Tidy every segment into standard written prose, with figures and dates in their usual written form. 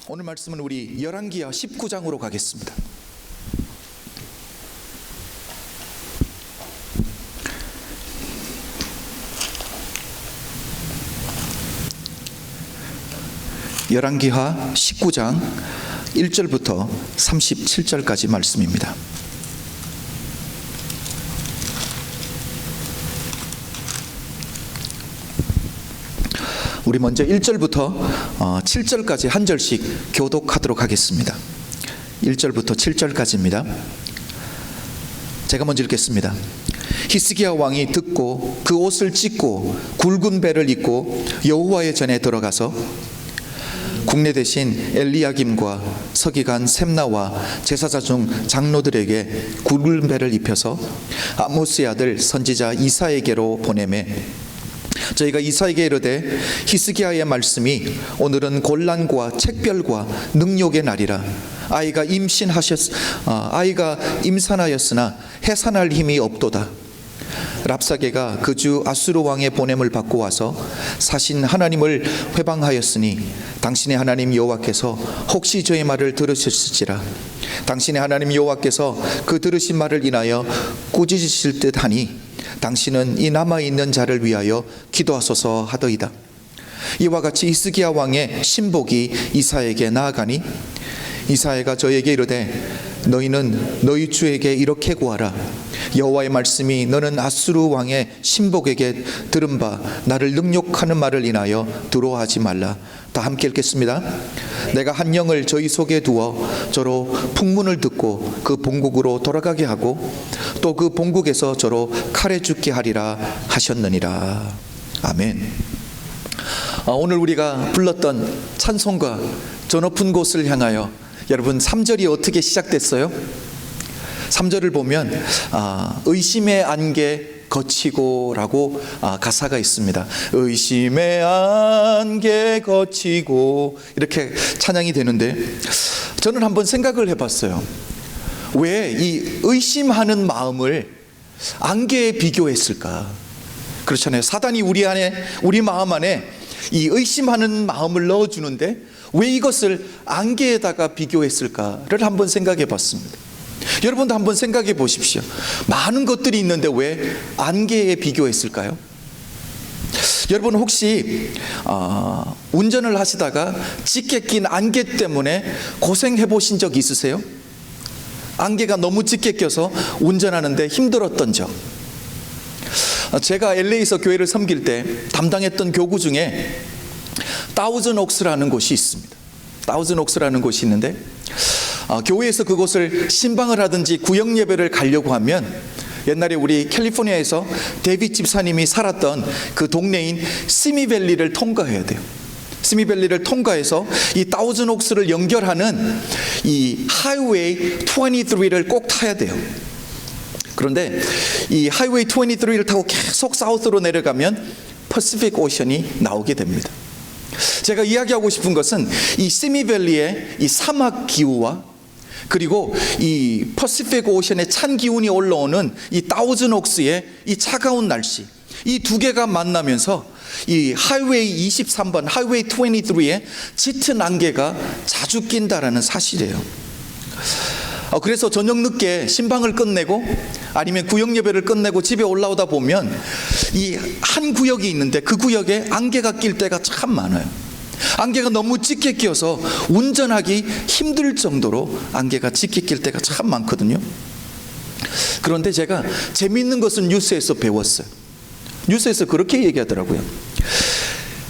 오늘 말씀은 우리 열왕기하 19장으로 가겠습니다. 열왕기하 19장 1절부터 37절까지 말씀입니다. 우리 먼저 1절부터 7절까지 한 절씩 교독하도록 하겠습니다. 1절부터 7절까지입니다. 제가 먼저 읽겠습니다. 히스기야 왕이 듣고 그 옷을 찢고 굵은 배를 입고 여호와의 전에 들어가서 국내 대신 엘리야김과 서기관 셈나와 제사장 중 장로들에게 굵은 배를 입혀서 아모스의 아들 선지자 이사에게로 보내매 저희가 이사에게 이르되 히스기야의 말씀이 오늘은 곤란과 책별과 능욕의 날이라 아이가 임산하였으나 해산할 힘이 없도다. 랍사게가 그 주 아수르 왕의 보냄을 받고 와서 사신 하나님을 회방하였으니 당신의 하나님 여호와께서 혹시 저의 말을 들으셨을지라 당신의 하나님 여호와께서 그 들으신 말을 인하여 꾸짖으실 듯하니 당신은 이 남아있는 자를 위하여 기도하소서 하더이다. 이와 같이 히스기야 왕의 신복이 이사에게 나아가니 이사야가 저에게 이르되 너희는 너희 주에게 이렇게 구하라. 여호와의 말씀이 너는 아수르 왕의 신복에게 들은 바 나를 능욕하는 말을 인하여 두려워하지 말라. 다 함께 읽겠습니다. 내가 한 영을 저희 속에 두어 저로 풍문을 듣고 그 본국으로 돌아가게 하고 또 그 본국에서 저로 칼에 죽게 하리라 하셨느니라. 아멘. 오늘 우리가 불렀던 찬송가 저 높은 곳을 향하여, 여러분 3절이 어떻게 시작됐어요? 3절을 보면 의심의 안개 거치고 라고 가사가 있습니다. 의심의 안개 거치고 이렇게 찬양이 되는데, 저는 한번 생각을 해봤어요. 왜 이 의심하는 마음을 안개에 비교했을까? 그렇잖아요. 사단이 우리 마음 안에 이 의심하는 마음을 넣어주는데 왜 이것을 안개에다가 비교했을까를 한번 생각해 봤습니다. 여러분도 한번 생각해 보십시오. 많은 것들이 있는데 왜 안개에 비교했을까요? 여러분 혹시 운전을 하시다가 짙게 낀 안개 때문에 고생해 보신 적 있으세요? 안개가 너무 짙게 껴서 운전하는데 힘들었던 적. 제가 LA에서 교회를 섬길 때 담당했던 교구 중에 다우즌 옥스라는 곳이 있습니다. 다우즌 옥스라는 곳이 있는데 교회에서 그곳을 신방을 하든지 구역 예배를 가려고 하면 옛날에 우리 캘리포니아에서 데이빗 집사님이 살았던 그 동네인 시미밸리를 통과해야 돼요. 시미밸리를 통과해서 이 다우즌 옥스를 연결하는 이 하이웨이 23를 꼭 타야 돼요. 그런데 이 하이웨이 23를 타고 계속 사우스로 내려가면 퍼시픽 오션이 나오게 됩니다. 제가 이야기하고 싶은 것은 이 시미밸리의 이 사막 기후와 그리고 이 퍼시픽 오션의 찬 기운이 올라오는 이 다우즌 옥스의 이 차가운 날씨, 이 두 개가 만나면서 이 하이웨이 23번, 하이웨이 23에 짙은 안개가 자주 낀다라는 사실이에요. 그래서 저녁 늦게 신방을 끝내고 아니면 구역 예배를 끝내고 집에 올라오다 보면 이 한 구역이 있는데 그 구역에 안개가 낄 때가 참 많아요. 안개가 너무 짙게 끼어서 운전하기 힘들 정도로 안개가 짙게 낄 때가 참 많거든요. 그런데 제가 재미있는 것은 뉴스에서 배웠어요. 뉴스에서 그렇게 얘기하더라고요.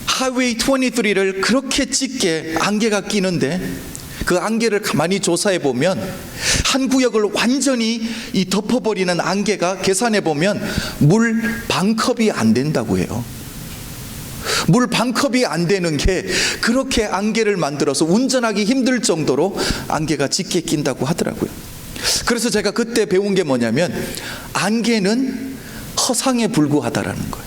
하이웨이 23를 그렇게 짙게 안개가 끼는데 그 안개를 가만히 조사해 보면 한 구역을 완전히 덮어버리는 안개가 계산해 보면 물 반컵이 안 된다고 해요. 물 반컵이 안 되는 게 그렇게 안개를 만들어서 운전하기 힘들 정도로 안개가 짙게 낀다고 하더라고요. 그래서 제가 그때 배운 게 뭐냐면 안개는 허상에 불과하다라는 거예요.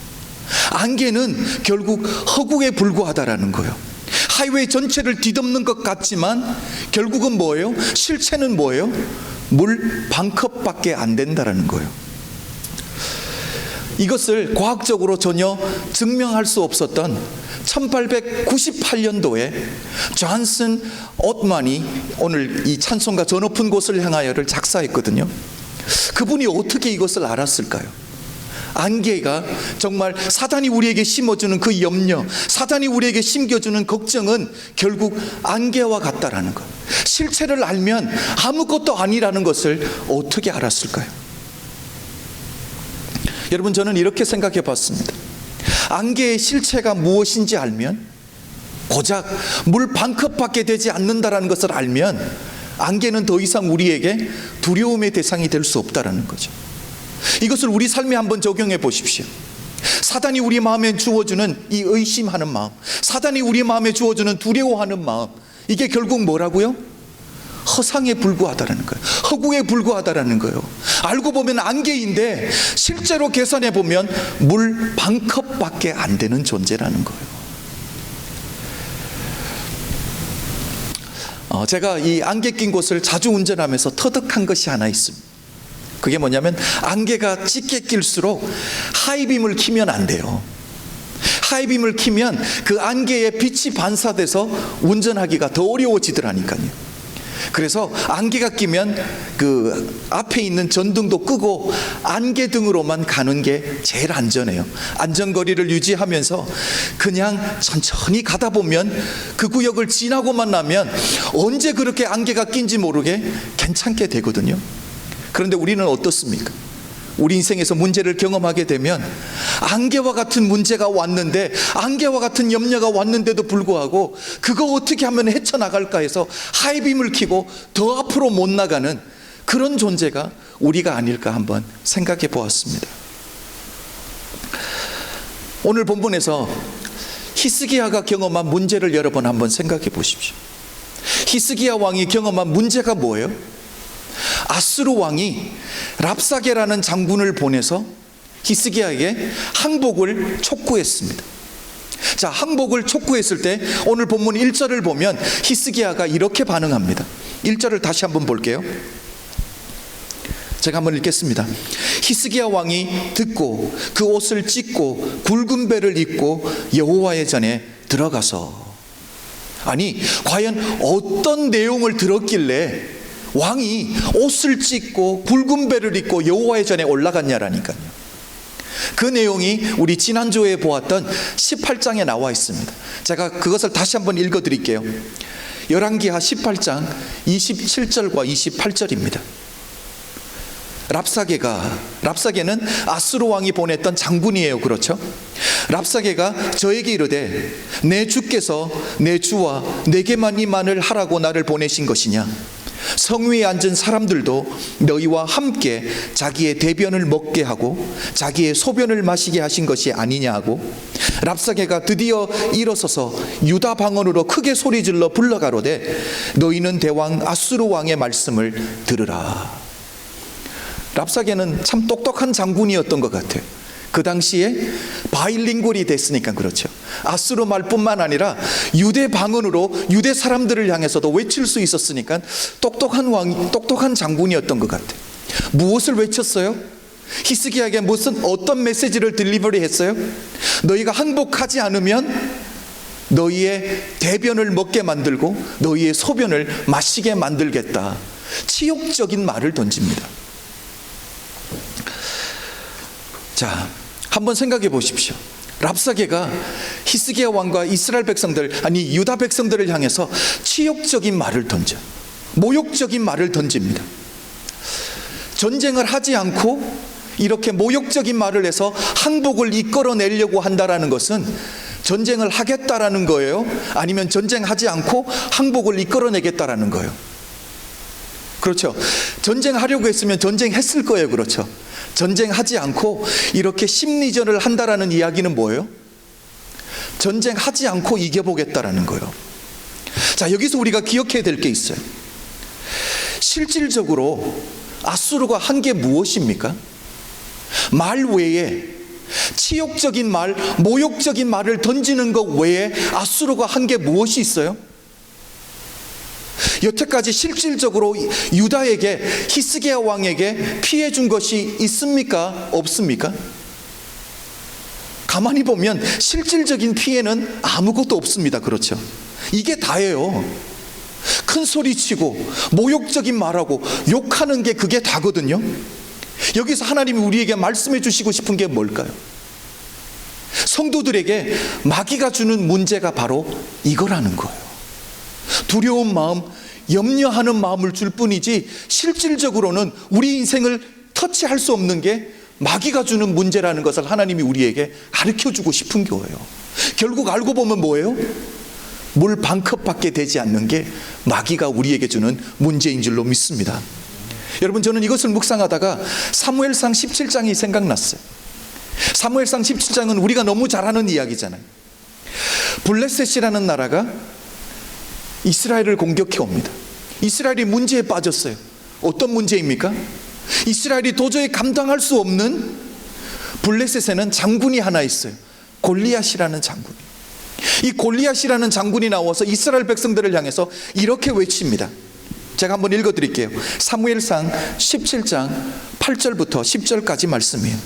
안개는 결국 허구에 불과하다라는 거예요. 하이웨이 전체를 뒤덮는 것 같지만 결국은 뭐예요? 실체는 뭐예요? 물 반컵밖에 안 된다라는 거예요. 이것을 과학적으로 전혀 증명할 수 없었던 1898년도에 존슨 엇만이 오늘 이 찬송가 저 높은 곳을 향하여를 작사했거든요. 그분이 어떻게 이것을 알았을까요? 안개가 정말 사단이 우리에게 심어주는 그 염려, 사단이 우리에게 심겨주는 걱정은 결국 안개와 같다라는 것, 실체를 알면 아무것도 아니라는 것을 어떻게 알았을까요? 여러분, 저는 이렇게 생각해 봤습니다. 안개의 실체가 무엇인지 알면, 고작 물 반 컵밖에 되지 않는다라는 것을 알면 안개는 더 이상 우리에게 두려움의 대상이 될 수 없다라는 거죠. 이것을 우리 삶에 한번 적용해 보십시오. 사단이 우리 마음에 주어주는 이 의심하는 마음, 사단이 우리 마음에 주어주는 두려워하는 마음, 이게 결국 뭐라고요? 허상에 불과하다라는 거예요. 허구에 불과하다라는 거예요. 알고 보면 안개인데 실제로 계산해 보면 물 반 컵밖에 안 되는 존재라는 거예요. 제가 이 안개 낀 곳을 자주 운전하면서 터득한 것이 하나 있습니다. 그게 뭐냐면, 안개가 짙게 낄수록 하이빔을 켜면 안 돼요. 하이빔을 켜면 그 안개에 빛이 반사돼서 운전하기가 더 어려워지더라니까요. 그래서 안개가 끼면 그 앞에 있는 전등도 끄고 안개등으로만 가는 게 제일 안전해요. 안전거리를 유지하면서 그냥 천천히 가다 보면 그 구역을 지나고만 나면 언제 그렇게 안개가 낀지 모르게 괜찮게 되거든요. 그런데 우리는 어떻습니까? 우리 인생에서 문제를 경험하게 되면 안개와 같은 문제가 왔는데, 안개와 같은 염려가 왔는데도 불구하고 그거 어떻게 하면 헤쳐나갈까 해서 하이빔을 켜고 더 앞으로 못 나가는 그런 존재가 우리가 아닐까 한번 생각해 보았습니다. 오늘 본문에서 히스기야가 경험한 문제를 여러분 한번 생각해 보십시오. 히스기야 왕이 경험한 문제가 뭐예요? 아수르 왕이 랍사게라는 장군을 보내서 히스기야에게 항복을 촉구했습니다. 자, 항복을 촉구했을 때 오늘 본문 1절을 보면 히스기야가 이렇게 반응합니다. 1절을 다시 한번 볼게요. 제가 한번 읽겠습니다. 히스기야 왕이 듣고 그 옷을 찢고 굵은 배를 입고 여호와의 전에 들어가서. 아니, 과연 어떤 내용을 들었길래 왕이 옷을 찢고 굵은 배를 입고 여호와의 전에 올라갔냐라니까요. 그 내용이 우리 지난주에 보았던 18장에 나와 있습니다. 제가 그것을 다시 한번 읽어드릴게요. 열왕기하 18장 27절과 28절입니다. 랍사게는 아수르 왕이 보냈던 장군이에요. 그렇죠? 랍사게가 저에게 이르되, 내 주께서 내 주와 내게만 이 말을 하라고 나를 보내신 것이냐? 성 위에 앉은 사람들도 너희와 함께 자기의 대변을 먹게 하고 자기의 소변을 마시게 하신 것이 아니냐 하고, 랍사게가 드디어 일어서서 유다 방언으로 크게 소리질러 불러가로되, 너희는 대왕 아수르 왕의 말씀을 들으라. 랍사게는 참 똑똑한 장군이었던 것 같아요. 그 당시에 바일링골이 됐으니까 그렇죠. 아수르 말뿐만 아니라 유대 방언으로 유대 사람들을 향해서도 외칠 수 있었으니까 똑똑한 장군이었던 것 같아요. 무엇을 외쳤어요? 히스기야에게 어떤 메시지를 딜리버리 했어요? 너희가 항복하지 않으면 너희의 대변을 먹게 만들고 너희의 소변을 마시게 만들겠다. 치욕적인 말을 던집니다. 자, 한번 생각해 보십시오. 랍사게가 히스기야 왕과 이스라엘 백성들, 아니 유다 백성들을 향해서 치욕적인 말을 던져, 모욕적인 말을 던집니다. 전쟁을 하지 않고 이렇게 모욕적인 말을 해서 항복을 이끌어내려고 한다라는 것은 전쟁을 하겠다라는 거예요? 아니면 전쟁하지 않고 항복을 이끌어내겠다라는 거예요? 그렇죠. 전쟁하려고 했으면 전쟁했을 거예요. 그렇죠. 전쟁하지 않고 이렇게 심리전을 한다라는 이야기는 뭐예요? 전쟁하지 않고 이겨보겠다라는 거예요. 자, 여기서 우리가 기억해야 될 게 있어요. 실질적으로 아수르가 한 게 무엇입니까? 말 외에, 치욕적인 말, 모욕적인 말을 던지는 것 외에 아수르가 한 게 무엇이 있어요? 여태까지 실질적으로 유다에게, 히스기야 왕에게 피해 준 것이 있습니까? 없습니까? 가만히 보면 실질적인 피해는 아무것도 없습니다. 그렇죠? 이게 다예요. 큰 소리 치고 모욕적인 말하고 욕하는 게 그게 다거든요. 여기서 하나님이 우리에게 말씀해 주시고 싶은 게 뭘까요? 성도들에게 마귀가 주는 문제가 바로 이거라는 거예요. 두려운 마음, 염려하는 마음을 줄 뿐이지 실질적으로는 우리 인생을 터치할 수 없는 게 마귀가 주는 문제라는 것을 하나님이 우리에게 가르쳐주고 싶은 거예요. 결국 알고 보면 뭐예요? 물 반컵밖에 되지 않는 게 마귀가 우리에게 주는 문제인 줄로 믿습니다. 여러분, 저는 이것을 묵상하다가 사무엘상 17장이 생각났어요. 사무엘상 17장은 우리가 너무 잘 아는 이야기잖아요. 블레셋이라는 나라가 이스라엘을 공격해 옵니다. 이스라엘이 문제에 빠졌어요. 어떤 문제입니까? 이스라엘이 도저히 감당할 수 없는, 블레셋에는 장군이 하나 있어요. 골리앗이라는 장군. 이 골리앗이라는 장군이 나와서 이스라엘 백성들을 향해서 이렇게 외칩니다. 제가 한번 읽어드릴게요. 사무엘상 17장 8절부터 10절까지 말씀이에요.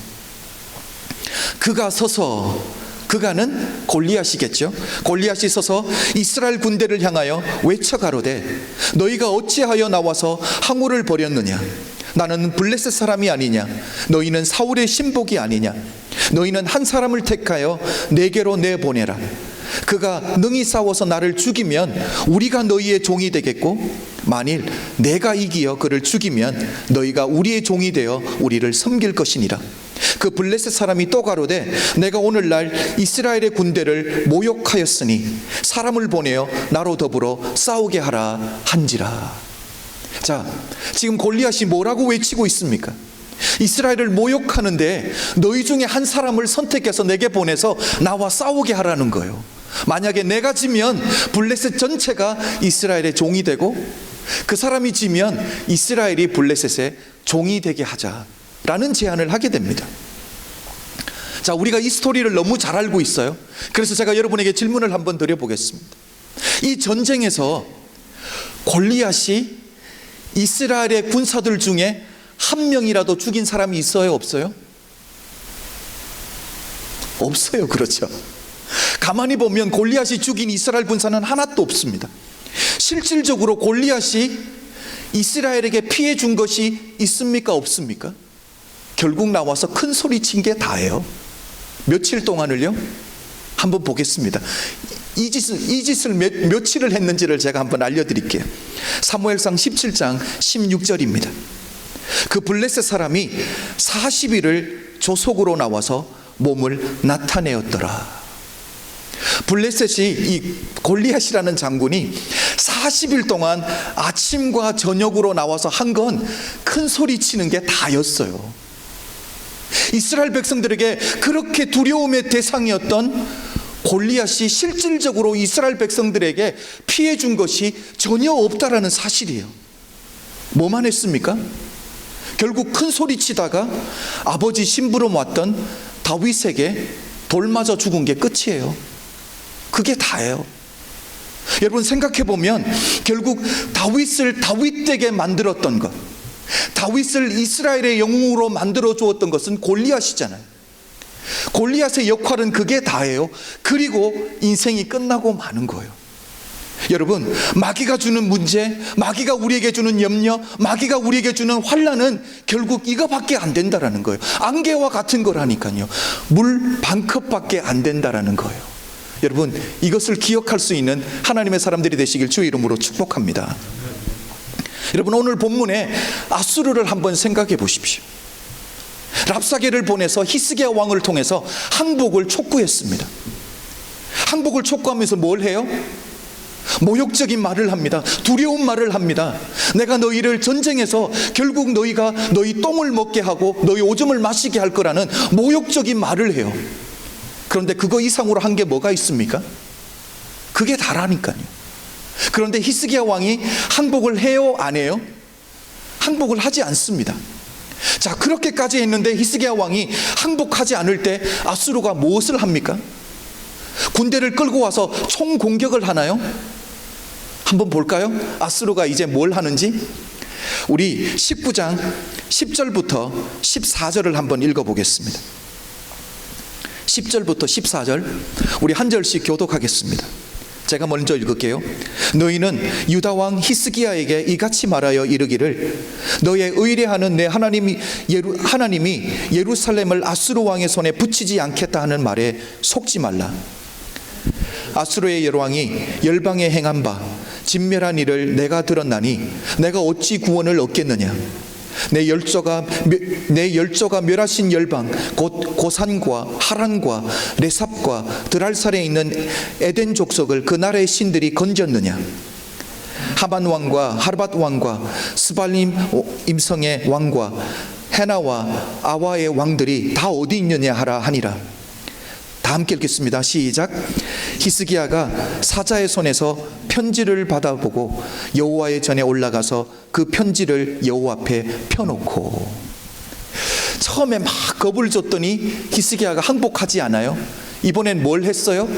그가 서서, 그가는 골리앗이겠죠. 골리앗이 서서 이스라엘 군대를 향하여 외쳐 가로되 너희가 어찌하여 나와서 항우를 벌였느냐? 나는 블레셋 사람이 아니냐? 너희는 사울의 신복이 아니냐? 너희는 한 사람을 택하여 내게로 내보내라. 그가 능히 싸워서 나를 죽이면 우리가 너희의 종이 되겠고, 만일 내가 이기어 그를 죽이면 너희가 우리의 종이 되어 우리를 섬길 것이니라. 그 블레셋 사람이 또 가로되 내가 오늘날 이스라엘의 군대를 모욕하였으니 사람을 보내어 나로 더불어 싸우게 하라 한지라. 자, 지금 골리앗이 뭐라고 외치고 있습니까? 이스라엘을 모욕하는데 너희 중에 한 사람을 선택해서 내게 보내서 나와 싸우게 하라는 거예요. 만약에 내가 지면 블레셋 전체가 이스라엘의 종이 되고, 그 사람이 지면 이스라엘이 블레셋의 종이 되게 하자라는 제안을 하게 됩니다. 자, 우리가 이 스토리를 너무 잘 알고 있어요. 그래서 제가 여러분에게 질문을 한번 드려보겠습니다. 이 전쟁에서 골리앗이 이스라엘의 군사들 중에 한 명이라도 죽인 사람이 있어요, 없어요? 없어요. 그렇죠? 가만히 보면 골리앗이 죽인 이스라엘 군사는 하나도 없습니다. 실질적으로 골리앗이 이스라엘에게 피해 준 것이 있습니까, 없습니까? 결국 나와서 큰 소리 친 게 다예요. 며칠 동안을요? 한번 보겠습니다. 이 짓을 며칠을 했는지를 제가 한번 알려드릴게요. 사무엘상 17장 16절입니다. 그 블레셋 사람이 40일을 조속으로 나와서 몸을 나타내었더라. 블레셋이, 이 골리앗이라는 장군이 40일 동안 아침과 저녁으로 나와서 한 건 큰 소리 치는 게 다였어요. 이스라엘 백성들에게 그렇게 두려움의 대상이었던 골리앗이 실질적으로 이스라엘 백성들에게 피해 준 것이 전혀 없다라는 사실이에요. 뭐만 했습니까? 결국 큰 소리 치다가 아버지 심부름 왔던 다윗에게 돌 맞아 죽은 게 끝이에요. 그게 다예요. 여러분, 생각해보면 결국 다윗을 다윗되게 만들었던 것, 다윗을 이스라엘의 영웅으로 만들어 주었던 것은 골리앗이잖아요. 골리앗의 역할은 그게 다예요. 그리고 인생이 끝나고 마는 거예요. 여러분, 마귀가 주는 문제, 마귀가 우리에게 주는 염려, 마귀가 우리에게 주는 환난은 결국 이거밖에 안 된다라는 거예요. 안개와 같은 거라니까요. 물 반컵밖에 안 된다라는 거예요. 여러분, 이것을 기억할 수 있는 하나님의 사람들이 되시길 주의 이름으로 축복합니다. 여러분, 오늘 본문에 아수르를 한번 생각해 보십시오. 랍사게를 보내서 히스기야 왕을 통해서 항복을 촉구했습니다. 항복을 촉구하면서 뭘 해요? 모욕적인 말을 합니다. 두려운 말을 합니다. 내가 너희를 전쟁에서 결국 너희가 너희 똥을 먹게 하고 너희 오줌을 마시게 할 거라는 모욕적인 말을 해요. 그런데 그거 이상으로 한 게 뭐가 있습니까? 그게 다라니까요. 그런데 히스기야 왕이 항복을 해요, 안 해요? 항복을 하지 않습니다. 자, 그렇게까지 했는데 히스기야 왕이 항복하지 않을 때 아수르가 무엇을 합니까? 군대를 끌고 와서 총공격을 하나요? 한번 볼까요? 아수르가 이제 뭘 하는지? 우리 19장 10절부터 14절을 한번 읽어보겠습니다. 10절부터 14절 우리 한 절씩 교독하겠습니다. 제가 먼저 읽을게요. 너희는 유다 왕 히스기야에게 이같이 말하여 이르기를 너의 의뢰하는 내 하나님이 예루살렘을 아수르 왕의 손에 붙이지 않겠다 하는 말에 속지 말라. 아수르의 여로왕이 열방에 행한 바 진멸한 일을 내가 들었나니 내가 어찌 구원을 얻겠느냐. 내 열조가 멸하신 열방 곧 고산과 하란과 레삽과 드랄살에 있는 에덴 족속을 그 나라의 신들이 건졌느냐. 하반 왕과 하르밧 왕과 스발림 임성의 왕과 헤나와 아와의 왕들이 다 어디 있느냐 하라 하니라. 다 함께 읽겠습니다. 시작. 히스기야가 사자의 손에서 편지를 받아보고 여호와의 전에 올라가서 그 편지를 여호와 앞에 펴놓고. 처음에 막 겁을 줬더니 히스기야가 항복하지 않아요. 이번엔 뭘 했어요?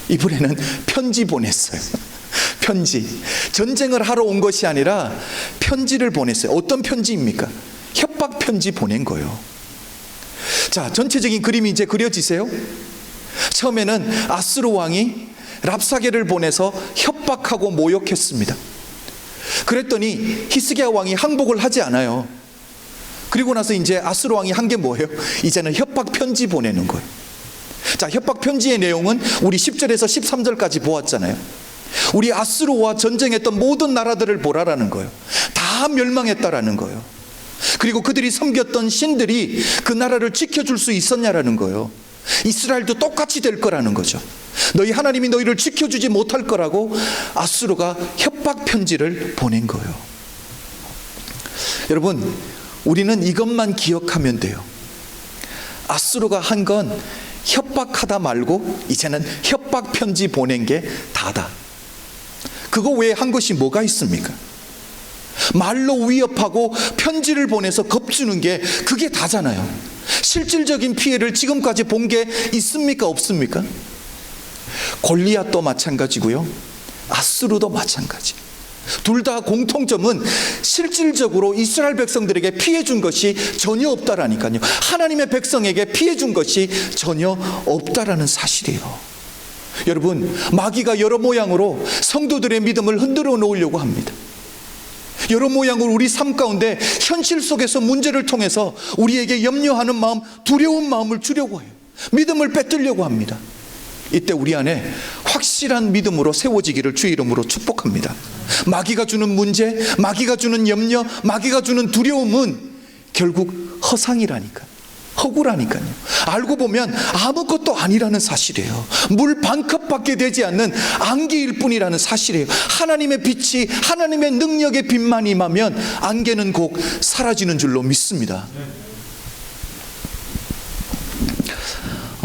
이번에는 편지 보냈어요. 편지. 전쟁을 하러 온 것이 아니라 편지를 보냈어요. 어떤 편지입니까? 협박 편지 보낸 거예요. 자, 전체적인 그림이 이제 그려지세요? 처음에는 아수르 왕이 랍사게를 보내서 협박하고 모욕했습니다. 그랬더니 히스기야 왕이 항복을 하지 않아요. 그리고 나서 이제 아수르 왕이 한 게 뭐예요? 이제는 협박 편지 보내는 거예요. 자, 협박 편지의 내용은 우리 10절에서 13절까지 보았잖아요. 우리 아수르와 전쟁했던 모든 나라들을 보라라는 거예요. 다 멸망했다라는 거예요. 그리고 그들이 섬겼던 신들이 그 나라를 지켜줄 수 있었냐라는 거예요. 이스라엘도 똑같이 될 거라는 거죠. 너희 하나님이 너희를 지켜주지 못할 거라고 아수르가 협박 편지를 보낸 거예요. 여러분, 우리는 이것만 기억하면 돼요. 아수르가 한 건 협박하다 말고 이제는 협박 편지 보낸 게 다다. 그거 외에 한 것이 뭐가 있습니까? 말로 위협하고 편지를 보내서 겁주는 게 그게 다잖아요. 실질적인 피해를 지금까지 본 게 있습니까? 없습니까? 골리앗도 마찬가지고요, 아수르도 마찬가지. 둘 다 공통점은 실질적으로 이스라엘 백성들에게 피해 준 것이 전혀 없다라니까요. 하나님의 백성에게 피해 준 것이 전혀 없다라는 사실이에요. 여러분, 마귀가 여러 모양으로 성도들의 믿음을 흔들어 놓으려고 합니다. 여러 모양으로 우리 삶 가운데 현실 속에서 문제를 통해서 우리에게 염려하는 마음, 두려운 마음을 주려고 해요. 믿음을 빼앗으려고 합니다. 이때 우리 안에 확실한 믿음으로 세워지기를 주의 이름으로 축복합니다. 마귀가 주는 문제, 마귀가 주는 염려, 마귀가 주는 두려움은 결국 허상이라니까, 허구라니까요. 알고 보면 아무것도 아니라는 사실이에요. 물 반컵밖에 되지 않는 안개일 뿐이라는 사실이에요. 하나님의 빛이, 하나님의 능력의 빛만 임하면 안개는 곧 사라지는 줄로 믿습니다.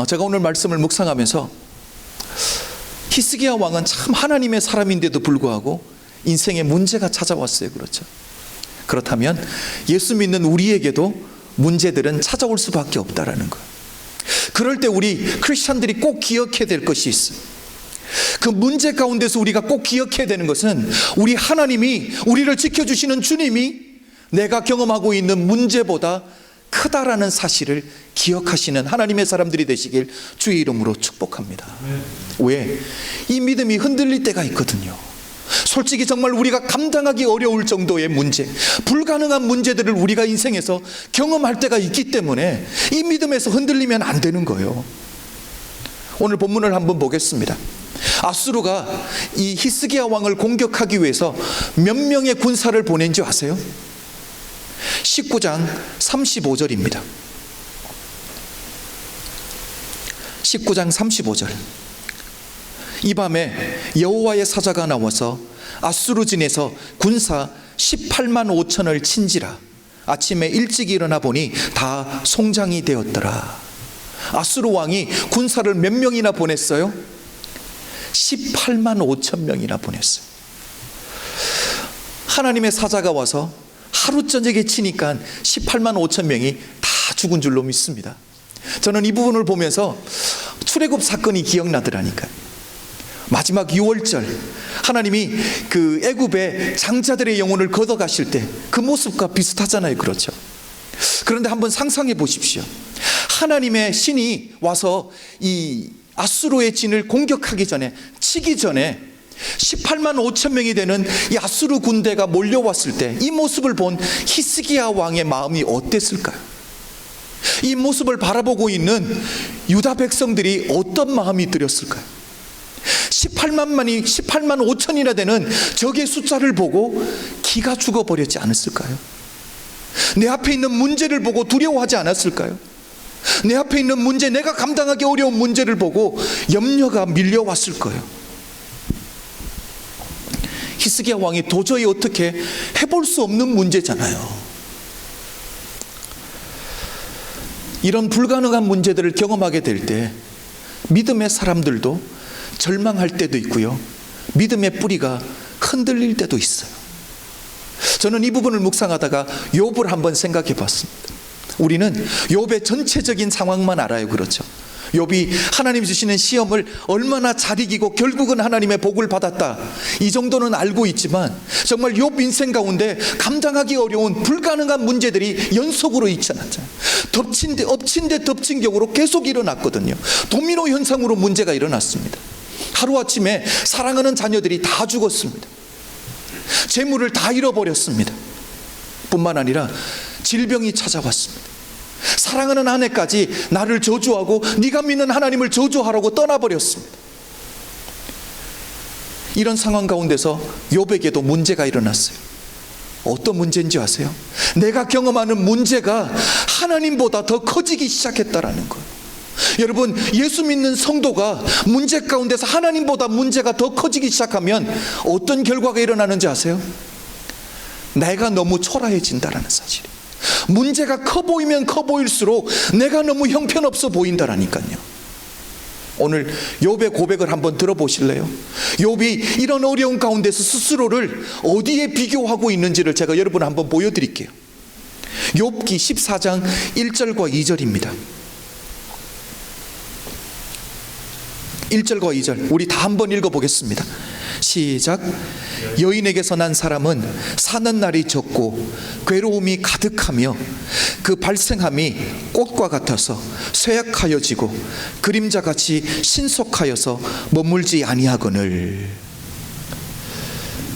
제가 오늘 말씀을 묵상하면서 히스기야 왕은 참 하나님의 사람인데도 불구하고 인생에 문제가 찾아왔어요. 그렇죠? 그렇다면 예수 믿는 우리에게도 문제들은 찾아올 수밖에 없다라는 거예요. 그럴 때 우리 크리스찬들이 꼭 기억해야 될 것이 있어요. 그 문제 가운데서 우리가 꼭 기억해야 되는 것은 우리 하나님이, 우리를 지켜주시는 주님이 내가 경험하고 있는 문제보다 크다라는 사실을 기억하시는 하나님의 사람들이 되시길 주의 이름으로 축복합니다. 왜? 이 믿음이 흔들릴 때가 있거든요. 솔직히 정말 우리가 감당하기 어려울 정도의 문제, 불가능한 문제들을 우리가 인생에서 경험할 때가 있기 때문에 이 믿음에서 흔들리면 안 되는 거예요. 오늘 본문을 한번 보겠습니다. 아수르가 이 히스기야 왕을 공격하기 위해서 몇 명의 군사를 보낸지 아세요? 19장 35절입니다. 19장 35절. 이 밤에 여호와의 사자가 나와서 아수르진에서 군사 18만 5천을 친지라. 아침에 일찍 일어나 보니 다 송장이 되었더라. 아수르 왕이 군사를 몇 명이나 보냈어요? 18만 5천 명이나 보냈어요. 하나님의 사자가 와서 하루 저녁에 치니까 18만 5천 명이 다 죽은 줄로 믿습니다. 저는 이 부분을 보면서 출애굽 사건이 기억나더라니까요. 마지막 6월절 하나님이 그 애굽의 장자들의 영혼을 걷어가실 때 그 모습과 비슷하잖아요. 그렇죠? 그런데 한번 상상해 보십시오. 하나님의 신이 와서 이 아수르의 진을 공격하기 전에, 치기 전에 18만 5천 명이 되는 이 아수르 군대가 몰려왔을 때 이 모습을 본 히스기야 왕의 마음이 어땠을까요? 이 모습을 바라보고 있는 유다 백성들이 어떤 마음이 들었을까요? 18만 5천이나 되는 적의 숫자를 보고 기가 죽어버렸지 않았을까요? 내 앞에 있는 문제를 보고 두려워하지 않았을까요? 내 앞에 있는 문제, 내가 감당하기 어려운 문제를 보고 염려가 밀려왔을 거예요. 히스기야 왕이 도저히 어떻게 해볼 수 없는 문제잖아요. 이런 불가능한 문제들을 경험하게 될 때 믿음의 사람들도 절망할 때도 있고요, 믿음의 뿌리가 흔들릴 때도 있어요. 저는 이 부분을 묵상하다가 욥을 한번 생각해 봤습니다. 우리는 욥의 전체적인 상황만 알아요. 그렇죠? 욥이 하나님 주시는 시험을 얼마나 잘 이기고 결국은 하나님의 복을 받았다, 이 정도는 알고 있지만 정말 욥 인생 가운데 감당하기 어려운 불가능한 문제들이 연속으로 일어났잖아요. 엎친 데 덮친 격으로 계속 일어났거든요. 도미노 현상으로 문제가 일어났습니다. 하루아침에 사랑하는 자녀들이 다 죽었습니다. 재물을 다 잃어버렸습니다. 뿐만 아니라 질병이 찾아왔습니다. 사랑하는 아내까지 나를 저주하고 네가 믿는 하나님을 저주하라고 떠나버렸습니다. 이런 상황 가운데서 욥에게도 문제가 일어났어요. 어떤 문제인지 아세요? 내가 경험하는 문제가 하나님보다 더 커지기 시작했다라는 거예요. 여러분, 예수 믿는 성도가 문제 가운데서 하나님보다 문제가 더 커지기 시작하면 어떤 결과가 일어나는지 아세요? 내가 너무 초라해진다라는 사실이에요. 문제가 커 보이면 커 보일수록 내가 너무 형편없어 보인다라니까요. 오늘 욥의 고백을 한번 들어보실래요? 욥이 이런 어려운 가운데서 스스로를 어디에 비교하고 있는지를 제가 여러분 한번 보여드릴게요. 욥기 14장 1절과 2절입니다. 1절과 2절 우리 다 한번 읽어보겠습니다. 시작. 여인에게서 난 사람은 사는 날이 적고 괴로움이 가득하며 그 발생함이 꽃과 같아서 쇠약하여지고 그림자같이 신속하여서 머물지 아니하거늘.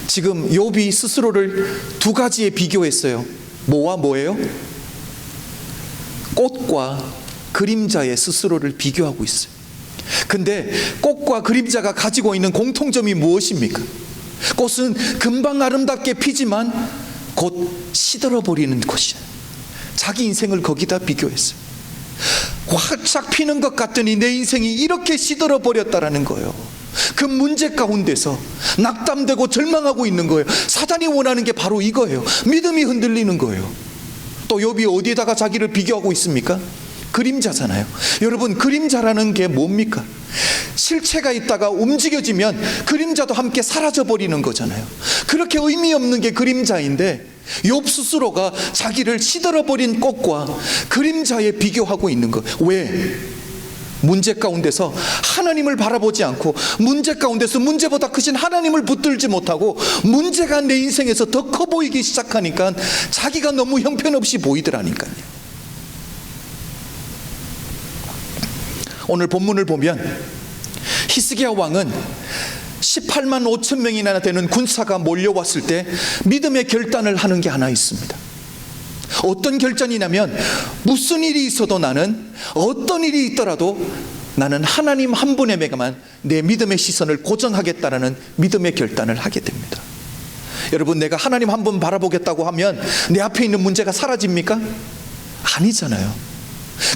지금 욥이 스스로를 두 가지에 비교했어요. 뭐와 뭐예요? 꽃과 그림자에 스스로를 비교하고 있어요. 근데 꽃과 그림자가 가지고 있는 공통점이 무엇입니까? 꽃은 금방 아름답게 피지만 곧 시들어버리는 꽃이에요. 자기 인생을 거기다 비교했어요. 활짝 피는 것 같더니 내 인생이 이렇게 시들어버렸다라는 거예요. 그 문제 가운데서 낙담되고 절망하고 있는 거예요. 사단이 원하는 게 바로 이거예요. 믿음이 흔들리는 거예요. 또 욥이 어디에다가 자기를 비교하고 있습니까? 그림자잖아요. 여러분, 그림자라는 게 뭡니까? 실체가 있다가 움직여지면 그림자도 함께 사라져버리는 거잖아요. 그렇게 의미 없는 게 그림자인데 욥 스스로가 자기를 시들어버린 꽃과 그림자에 비교하고 있는 거. 왜? 문제 가운데서 하나님을 바라보지 않고 문제 가운데서 문제보다 크신 하나님을 붙들지 못하고 문제가 내 인생에서 더 커 보이기 시작하니까 자기가 너무 형편없이 보이더라니까요. 오늘 본문을 보면 히스기야 왕은 18만 5천 명이나 되는 군사가 몰려왔을 때 믿음의 결단을 하는 게 하나 있습니다. 어떤 결단이냐면 무슨 일이 있어도 나는, 어떤 일이 있더라도 나는 하나님 한 분에게만 내 믿음의 시선을 고정하겠다라는 믿음의 결단을 하게 됩니다. 여러분, 내가 하나님 한 분 바라보겠다고 하면 내 앞에 있는 문제가 사라집니까? 아니잖아요.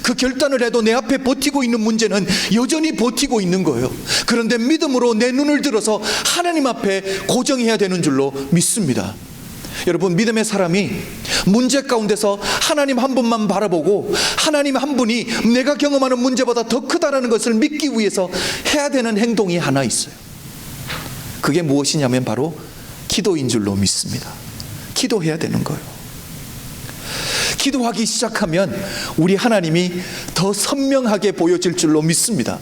그 결단을 해도 내 앞에 버티고 있는 문제는 여전히 버티고 있는 거예요. 그런데 믿음으로 내 눈을 들어서 하나님 앞에 고정해야 되는 줄로 믿습니다. 여러분, 믿음의 사람이 문제 가운데서 하나님 한 분만 바라보고 하나님 한 분이 내가 경험하는 문제보다 더 크다라는 것을 믿기 위해서 해야 되는 행동이 하나 있어요. 그게 무엇이냐면 바로 기도인 줄로 믿습니다. 기도해야 되는 거예요. 기도하기 시작하면 우리 하나님이 더 선명하게 보여질 줄로 믿습니다.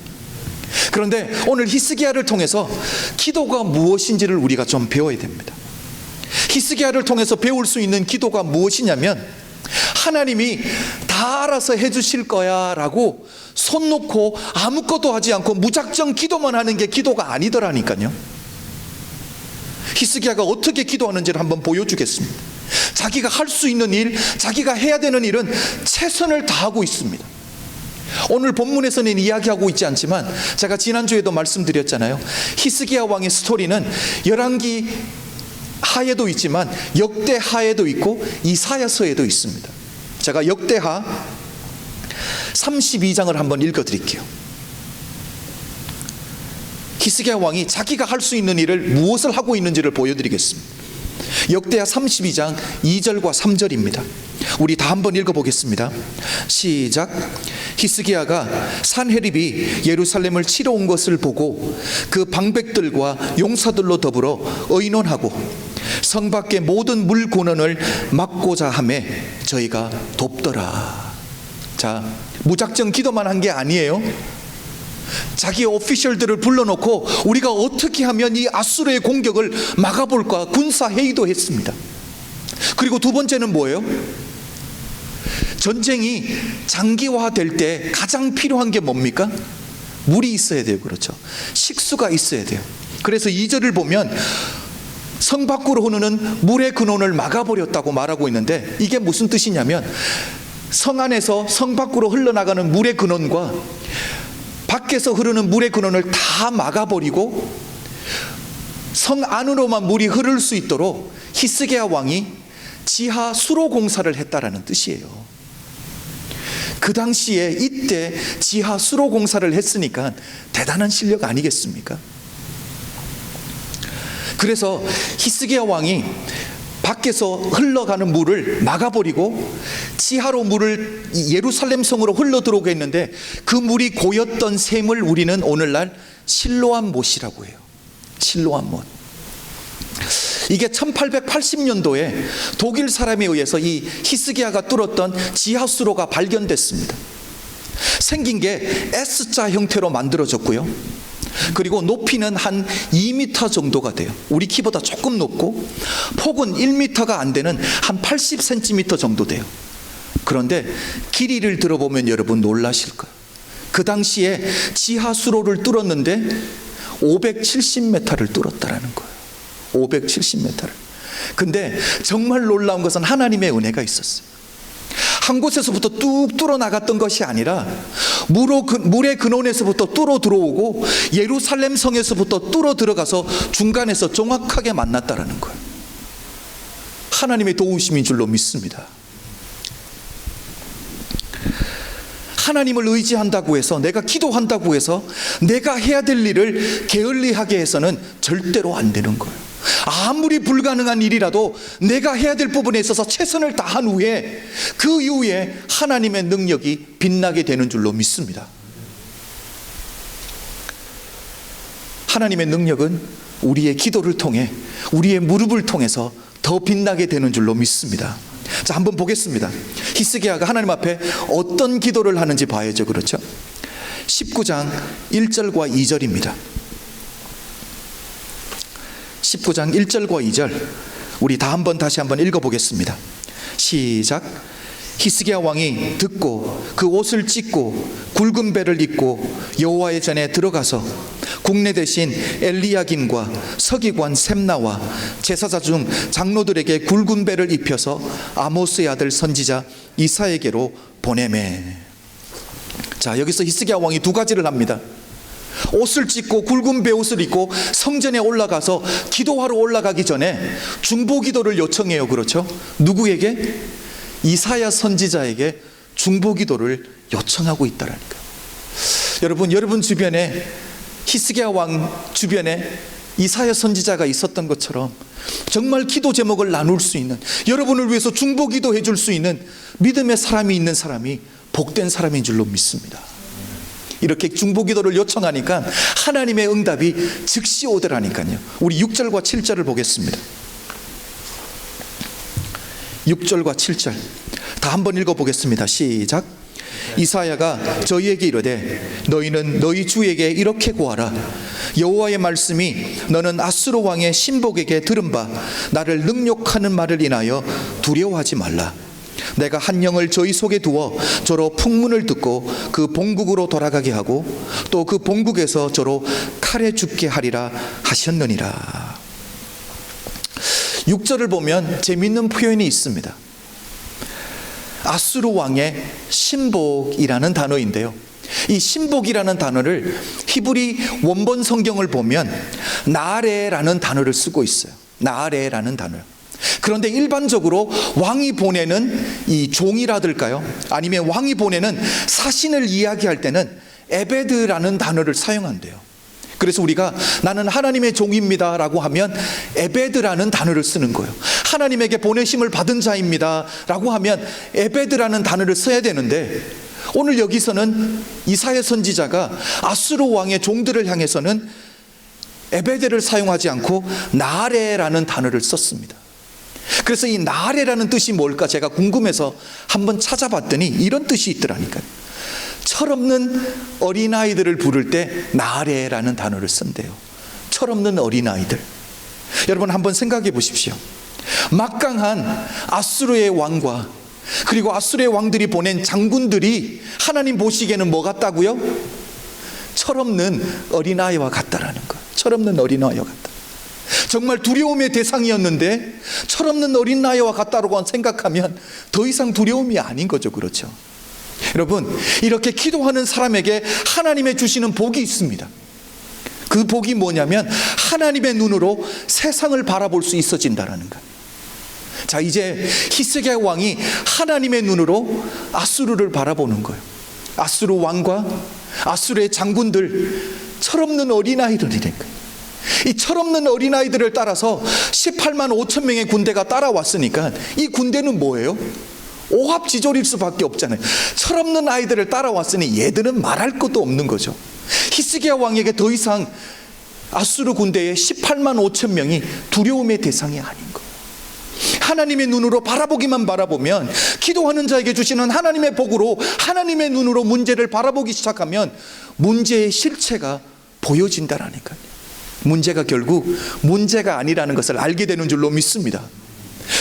그런데 오늘 히스기야를 통해서 기도가 무엇인지를 우리가 좀 배워야 됩니다. 히스기야를 통해서 배울 수 있는 기도가 무엇이냐면 하나님이 다 알아서 해주실 거야 라고 손 놓고 아무것도 하지 않고 무작정 기도만 하는 게 기도가 아니더라니까요. 히스기야가 어떻게 기도하는지를 한번 보여주겠습니다. 자기가 할 수 있는 일, 자기가 해야 되는 일은 최선을 다하고 있습니다. 오늘 본문에서는 이야기하고 있지 않지만 제가 지난주에도 말씀드렸잖아요. 히스기야 왕의 스토리는 열왕기 하에도 있지만 역대하에도 있고 이사야서에도 있습니다. 제가 역대하 32장을 한번 읽어드릴게요. 히스기야 왕이 자기가 할 수 있는 일을 무엇을 하고 있는지를 보여드리겠습니다. 역대하 32장 2절과 3절입니다. 우리 다 한번 읽어보겠습니다. 시작. 히스기야가 산헤립이 예루살렘을 치러 온 것을 보고 그 방백들과 용사들로 더불어 의논하고 성 밖의 모든 물 고난을 막고자 하매 저희가 돕더라. 자, 무작정 기도만 한 게 아니에요. 자기 오피셜들을 불러놓고 우리가 어떻게 하면 이 아수르의 공격을 막아볼까 군사회의도 했습니다. 그리고 두 번째는 뭐예요? 전쟁이 장기화될 때 가장 필요한 게 뭡니까? 물이 있어야 돼요. 그렇죠? 식수가 있어야 돼요. 그래서 2절을 보면 성 밖으로 흐르는 물의 근원을 막아버렸다고 말하고 있는데, 이게 무슨 뜻이냐면 성 안에서 성 밖으로 흘러나가는 물의 근원과 밖에서 흐르는 물의 근원을 다 막아버리고 성 안으로만 물이 흐를 수 있도록 히스기야 왕이 지하 수로 공사를 했다라는 뜻이에요. 그 당시에 이때 지하 수로 공사를 했으니까 대단한 실력 아니겠습니까? 그래서 히스기야 왕이 밖에서 흘러가는 물을 막아버리고 지하로 물을 예루살렘 성으로 흘러 들어오게 했는데, 그 물이 고였던 샘을 우리는 오늘날 실로암 못이라고 해요. 실로암 못. 이게 1880년도에 독일 사람에 의해서 이 히스기야가 뚫었던 지하수로가 발견됐습니다. 생긴 게 S자 형태로 만들어졌고요. 그리고 높이는 한 2m 정도가 돼요. 우리 키보다 조금 높고 폭은 1m가 안 되는 한 80cm 정도 돼요. 그런데 길이를 들어보면 여러분 놀라실 거예요. 그 당시에 지하수로를 뚫었는데 570m를 뚫었다라는 거예요. 570m를. 근데 정말 놀라운 것은 하나님의 은혜가 있었어요. 한 곳에서부터 뚝 뚫어 나갔던 것이 아니라 물의 근원에서부터 뚫어 들어오고 예루살렘 성에서부터 뚫어 들어가서 중간에서 정확하게 만났다라는 거예요. 하나님의 도우심인 줄로 믿습니다. 하나님을 의지한다고 해서, 내가 기도한다고 해서 내가 해야 될 일을 게을리하게 해서는 절대로 안 되는 거예요. 아무리 불가능한 일이라도 내가 해야 될 부분에 있어서 최선을 다한 후에 그 이후에 하나님의 능력이 빛나게 되는 줄로 믿습니다. 하나님의 능력은 우리의 기도를 통해, 우리의 무릎을 통해서 더 빛나게 되는 줄로 믿습니다. 자, 한번 보겠습니다. 히스기야가 하나님 앞에 어떤 기도를 하는지 봐야죠. 그렇죠? 19장 1절과 2절입니다. 19장 1절과 2절 우리 다 다시 한번 읽어보겠습니다. 시작. 히스기야 왕이 듣고 그 옷을 찢고 굵은 배를 입고 여호와의 전에 들어가서 국내 대신 엘리야김과 서기관 셈나와 제사자 중 장로들에게 굵은 배를 입혀서 아모스의 아들 선지자 이사에게로 보내매. 자, 여기서 히스기야 왕이 두 가지를 합니다. 옷을 찢고 굵은 베옷을 입고 성전에 올라가서 기도하러 올라가기 전에 중보기도를 요청해요. 그렇죠? 누구에게? 이사야 선지자에게 중보기도를 요청하고 있다라니까. 여러분 주변에, 히스기야 왕 주변에 이사야 선지자가 있었던 것처럼 정말 기도 제목을 나눌 수 있는, 여러분을 위해서 중보기도 해줄 수 있는 믿음의 사람이 있는 사람이 복된 사람인 줄로 믿습니다. 이렇게 중보기도를 요청하니까 하나님의 응답이 즉시 오더라니까요. 우리 6절과 7절을 보겠습니다. 6절과 7절 다 한번 읽어보겠습니다. 시작. 이사야가 저희에게 이르되 너희는 너희 주에게 이렇게 고하라. 여호와의 말씀이 너는 아수르 왕의 신복에게 들은 바 나를 능욕하는 말을 인하여 두려워하지 말라. 내가 한 영을 저희 속에 두어 저로 풍문을 듣고 그 본국으로 돌아가게 하고 또 그 본국에서 저로 칼에 죽게 하리라 하셨느니라. 6절을 보면 재미있는 표현이 있습니다. 아수르 왕의 신복이라는 단어인데요, 이 신복이라는 단어를 히브리 원본 성경을 보면 나아레라는 단어를 쓰고 있어요. 나아레라는 단어요. 그런데 일반적으로 왕이 보내는 이 종이라들까요, 아니면 왕이 보내는 사신을 이야기할 때는 에베드라는 단어를 사용한대요. 그래서 우리가 나는 하나님의 종입니다 라고 하면 에베드라는 단어를 쓰는 거예요. 하나님에게 보내심을 받은 자입니다 라고 하면 에베드라는 단어를 써야 되는데, 오늘 여기서는 이사야 선지자가 아수르 왕의 종들을 향해서는 에베드를 사용하지 않고 나아레라는 단어를 썼습니다. 그래서 이 나아레라는 뜻이 뭘까 제가 궁금해서 한번 찾아봤더니 이런 뜻이 있더라니까요. 철없는 어린아이들을 부를 때 나아레라는 단어를 쓴대요. 철없는 어린아이들. 여러분 한번 생각해 보십시오. 막강한 아수르의 왕과 그리고 아수르의 왕들이 보낸 장군들이 하나님 보시기에는 뭐 같다고요? 철없는 어린아이와 같다라는 거예요. 철없는 어린아이와 같다. 정말 두려움의 대상이었는데 철없는 어린아이와 같다고 생각하면 더 이상 두려움이 아닌 거죠. 그렇죠? 여러분, 이렇게 기도하는 사람에게 하나님의 주시는 복이 있습니다. 그 복이 뭐냐면 하나님의 눈으로 세상을 바라볼 수 있어진다는 거예요. 자, 이제 히스기야 왕이 하나님의 눈으로 아수르를 바라보는 거예요. 아수르 왕과 아수르의 장군들, 철없는 어린아이들이니까. 이 철없는 어린아이들을 따라서 18만 5천 명의 군대가 따라왔으니까 이 군대는 뭐예요? 오합지졸일 수밖에 없잖아요. 철없는 아이들을 따라왔으니 얘들은 말할 것도 없는 거죠. 히스기야 왕에게 더 이상 아수르 군대의 18만 5천 명이 두려움의 대상이 아닌 거예요. 하나님의 눈으로 바라보기만 바라보면, 기도하는 자에게 주시는 하나님의 복으로 하나님의 눈으로 문제를 바라보기 시작하면 문제의 실체가 보여진다라니까요. 문제가 결국 문제가 아니라는 것을 알게 되는 줄로 믿습니다.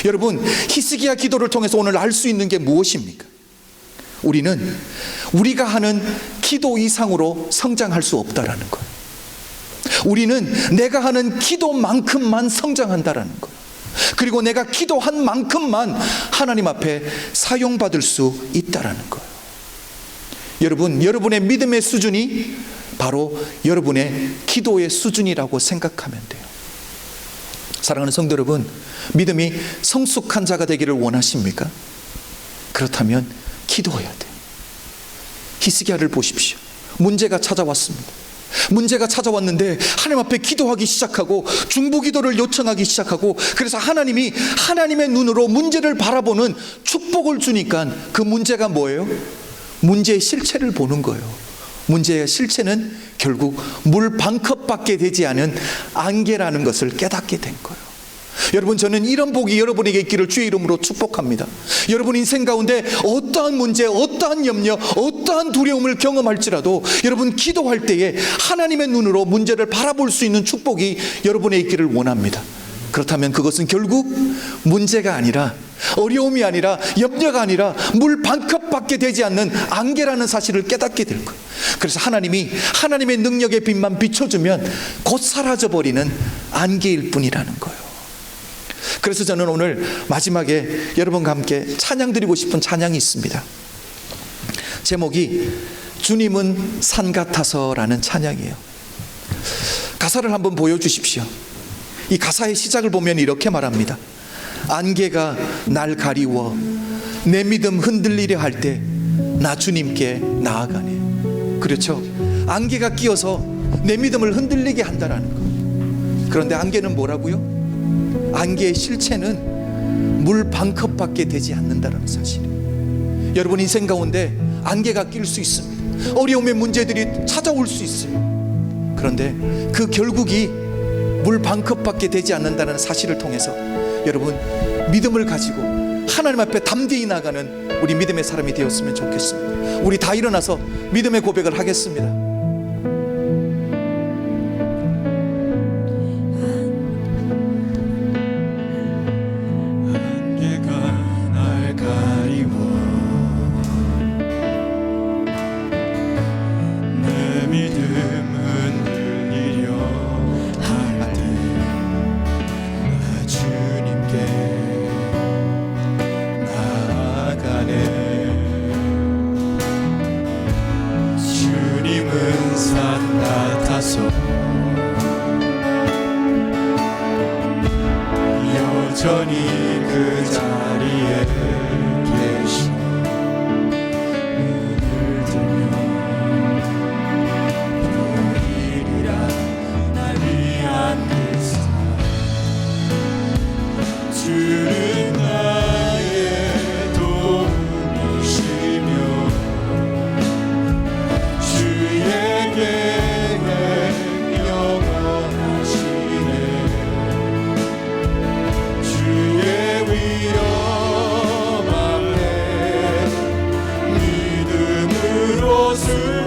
여러분, 히스기야 기도를 통해서 오늘 알 수 있는 게 무엇입니까? 우리는 우리가 하는 기도 이상으로 성장할 수 없다라는 거예요. 우리는 내가 하는 기도만큼만 성장한다라는 거예요. 그리고 내가 기도한 만큼만 하나님 앞에 사용받을 수 있다라는 거예요. 여러분, 여러분의 믿음의 수준이 바로 여러분의 기도의 수준이라고 생각하면 돼요. 사랑하는 성도 여러분, 믿음이 성숙한 자가 되기를 원하십니까? 그렇다면 기도해야 돼요. 히스기야를 보십시오. 문제가 찾아왔습니다. 문제가 찾아왔는데 하나님 앞에 기도하기 시작하고 중보기도를 요청하기 시작하고, 그래서 하나님이 하나님의 눈으로 문제를 바라보는 축복을 주니까 그 문제가 뭐예요? 문제의 실체를 보는 거예요. 문제의 실체는 결국 물 반 컵밖에 되지 않은 안개라는 것을 깨닫게 된 거예요. 여러분, 저는 이런 복이 여러분에게 있기를 주의 이름으로 축복합니다. 여러분 인생 가운데 어떠한 문제, 어떠한 염려, 어떠한 두려움을 경험할지라도 여러분 기도할 때에 하나님의 눈으로 문제를 바라볼 수 있는 축복이 여러분에 있기를 원합니다. 그렇다면 그것은 결국 문제가 아니라, 어려움이 아니라, 염려가 아니라 물 반 컵밖에 되지 않는 안개라는 사실을 깨닫게 될 거예요. 그래서 하나님이 하나님의 능력의 빛만 비춰주면 곧 사라져버리는 안개일 뿐이라는 거예요. 그래서 저는 오늘 마지막에 여러분과 함께 찬양 드리고 싶은 찬양이 있습니다. 제목이 주님은 산 같아서라는 찬양이에요. 가사를 한번 보여주십시오. 이 가사의 시작을 보면 이렇게 말합니다. 안개가 날 가리워 내 믿음 흔들리려 할 때 나 주님께 나아가네. 그렇죠? 안개가 끼어서 내 믿음을 흔들리게 한다라는 거. 그런데 안개는 뭐라고요? 안개의 실체는 물 반 컵밖에 되지 않는다는 사실이에요. 여러분 인생 가운데 안개가 낄 수 있습니다. 어려움의 문제들이 찾아올 수 있어요. 그런데 그 결국이 물 반 컵밖에 되지 않는다는 사실을 통해서 여러분 믿음을 가지고 하나님 앞에 담대히 나가는 우리 믿음의 사람이 되었으면 좋겠습니다. 우리 다 일어나서 믿음의 고백을 하겠습니다. 안개가 날 가리워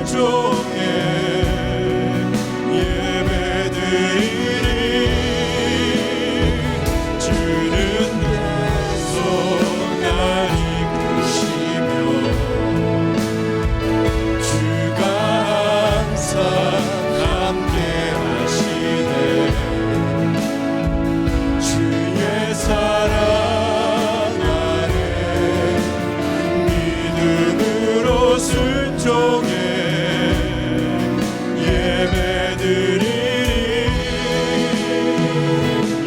순종에 예배드리리. 주는 계속 날 이끄시며 주가 항상 함께 하시네. 주의 사랑 아래 믿음으로 순종해 예배드리리.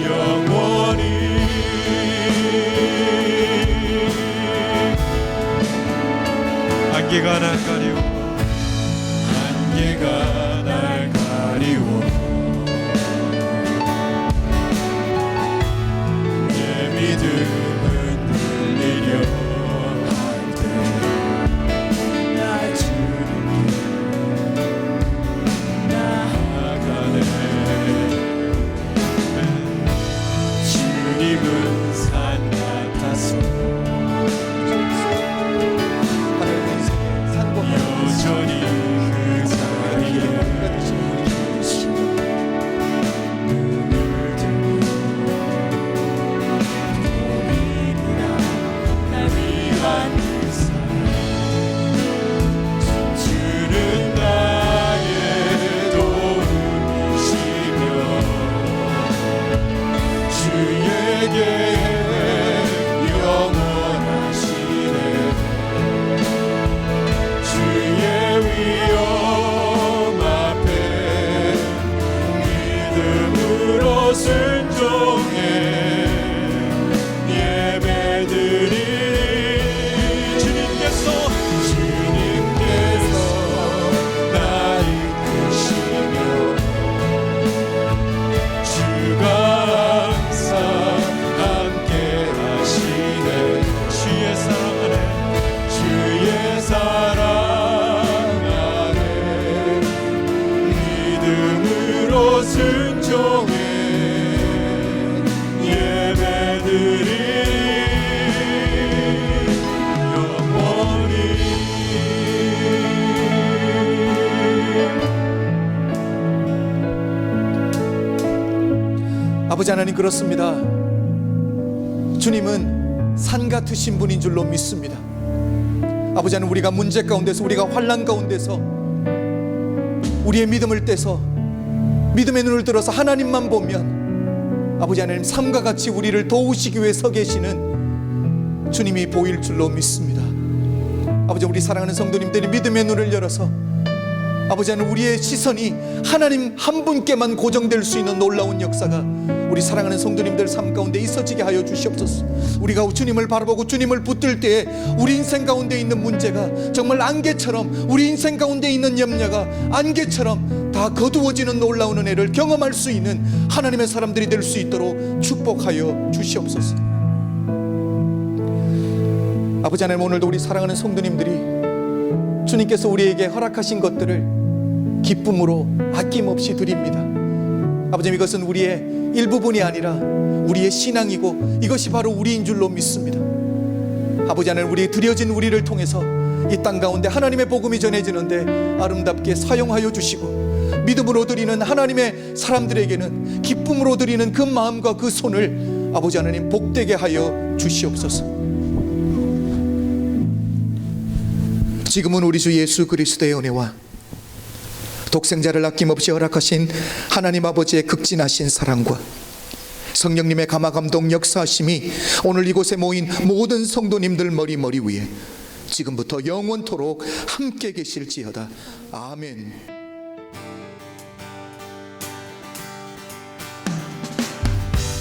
영원히 안개가 날 가리워 안개가 날 가리워 내 믿음은 흔들리려 할 때 날 주님께 나아가네. 주님은 산 같아서 여전히 그 자리에 계시고 눈을 들고 고민이라 날 위한 그 사랑. 주는 나의 도움이시며 주에게 영원하시네. 주의 위엄 앞에 믿음으로 순종해 예배드리리. 주님께서 날 이끄시며 주가 항상 함께 하시네. 주의 사랑 안에 주의 사랑 안에 믿음으로 순종해 예배드리리. 영원히 아버지 하나님, 그렇습니다. 주님은 산 같으신 분인 줄로 믿습니다. 아버지 하나님, 우리가 문제 가운데서, 우리가 환난 가운데서 우리의 믿음을 떼서 믿음의 눈을 들어서 하나님만 보면 아버지 하나님, 삶과 같이 우리를 도우시기 위해 서 계시는 주님이 보일 줄로 믿습니다. 아버지, 우리 사랑하는 성도님들이 믿음의 눈을 열어서 아버지 하나님, 우리의 시선이 하나님 한 분께만 고정될 수 있는 놀라운 역사가 우리 사랑하는 성도님들 삶 가운데 있어지게 하여 주시옵소서. 우리가 주님을 바라보고 주님을 붙들 때에 우리 인생 가운데 있는 문제가 정말 안개처럼, 우리 인생 가운데 있는 염려가 안개처럼 다 거두어지는 놀라운 은혜를 경험할 수 있는 하나님의 사람들이 될 수 있도록 축복하여 주시옵소서. 아버지 하나님, 오늘도 우리 사랑하는 성도님들이 주님께서 우리에게 허락하신 것들을 기쁨으로 아낌없이 드립니다. 아버지, 이것은 우리의 일부분이 아니라 우리의 신앙이고 이것이 바로 우리인 줄로 믿습니다. 아버지 하나님, 우리 드려진 우리를 통해서 이 땅 가운데 하나님의 복음이 전해지는데 아름답게 사용하여 주시고, 믿음으로 드리는 하나님의 사람들에게는 기쁨으로 드리는 그 마음과 그 손을 아버지 하나님 복되게 하여 주시옵소서. 지금은 우리 주 예수 그리스도의 은혜와 독생자를 아낌없이 허락하신 하나님 아버지의 극진하신 사랑과 성령님의 감화감동 역사하심이 오늘 이곳에 모인 모든 성도님들 머리 위에 지금부터 영원토록 함께 계실지어다. 아멘.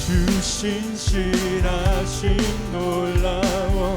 주신 신하심 놀라워